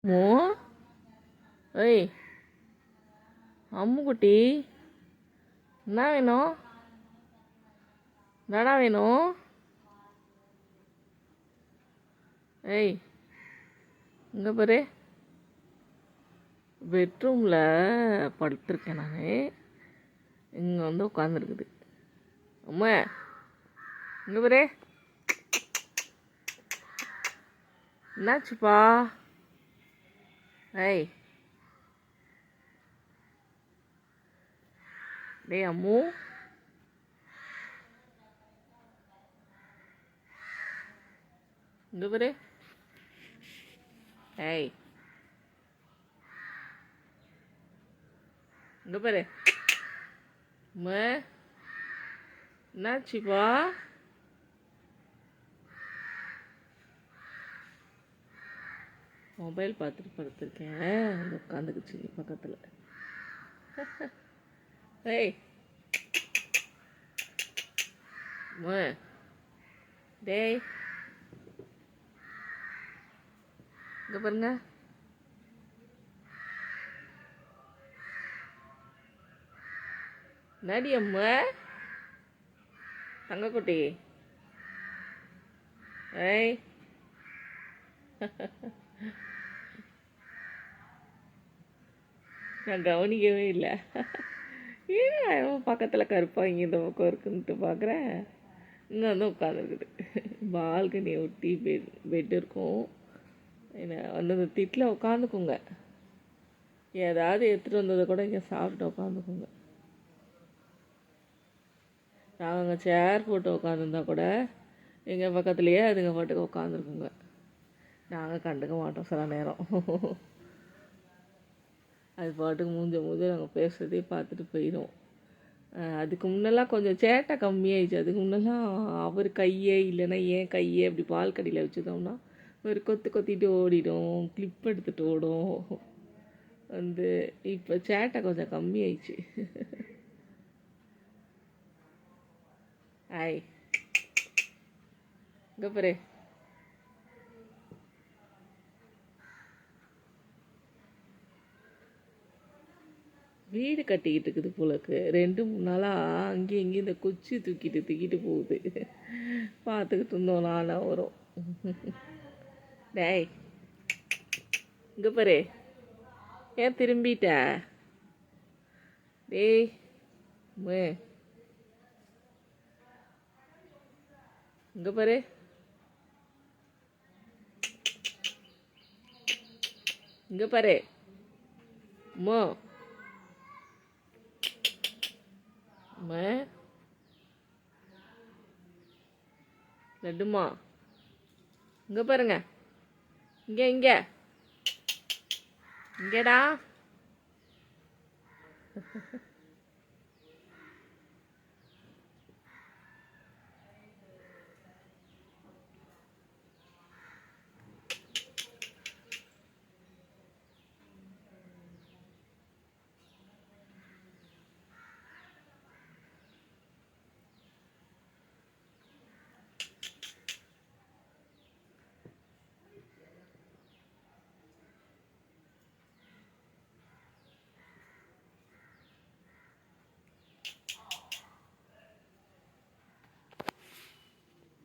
மோ ஏய் அம்முக்குட்டி என்ன வேணும்? என்னடா வேணும்? ஏய் இங்கே பாரு, பெட்ரூமில் படுத்துருக்கேன் நான். இங்கே வந்து உட்காந்துருக்குது. அம்மா இங்கே பாரு, என்னாச்சுப்பா? ஏய் டேய் அம்மு, இங்கே பாரு. ஏய் இங்கே பாரு. அம்மா என்னாச்சுப்பா? மொபைல் பார்த்துட்டு படுத்துருக்கேன், வந்து உட்காந்துக்குச்சு பக்கத்தில். ஏய் அம்மா டேய் இங்கே பாருங்க. நடி அம்மா தங்கக்குட்டி. ஏய் நான் கவனிக்கவே இல்லை. ஏன் பக்கத்தில் கருப்பாக இங்கே இந்த பக்கம் இருக்குன்ட்டு பார்க்குறேன். இங்கே வந்து உட்காந்துருக்குது. பால்கனியை ஒட்டி பெட் இருக்கும். என்ன வந்து அந்த திட்டில் உட்காந்துக்குங்க. ஏதாவது எடுத்துகிட்டு வந்ததை கூட இங்கே சாப்பிட்டு உட்காந்துக்குங்க. நாங்கள் அங்கே சேர் போட்டு உட்காந்துருந்தா கூட எங்கள் பக்கத்துலேயே அதுங்க பாட்டுக்கு உட்காந்துருக்குங்க. நாங்கள் கண்டுக்க மாட்டோம் சில நேரம். அது பாட்டுக்கு மூஞ்ச நாங்கள் பேசுகிறதே பார்த்துட்டு போயிடும். அதுக்கு முன்னெல்லாம் கொஞ்சம் சேட்டை கம்மியாயிடுச்சு. அதுக்கு முன்னெல்லாம் அவர் கையே இல்லைன்னா ஏன் கையே அப்படி பால்கடியில் வச்சுட்டோம்னா ஒரு கொத்திட்டு ஓடிடும், கிளிப் எடுத்துகிட்டு ஓடும். வந்து இப்போ சேட்டை கொஞ்சம் கம்மியாயிடுச்சு. ஆய் இங்கே பாரு. வீடு கட்டிக்கிட்டு இருக்குது போலக்கு. 2-3 நாளாக அங்கேயும் இங்கேயும் இந்த குச்சி தூக்கிட்டு போகுது. பார்த்துக்கிட்டு இருந்தோம் நானாக வரும். டேய் இங்கே பாரு, ஏன் திரும்பிட்ட? டேய் இங்கே பாரு. இங்கே பாரு அம்மா. அம்மா லட்டுமா இங்கே பாருங்க. இங்கே இங்கேடா.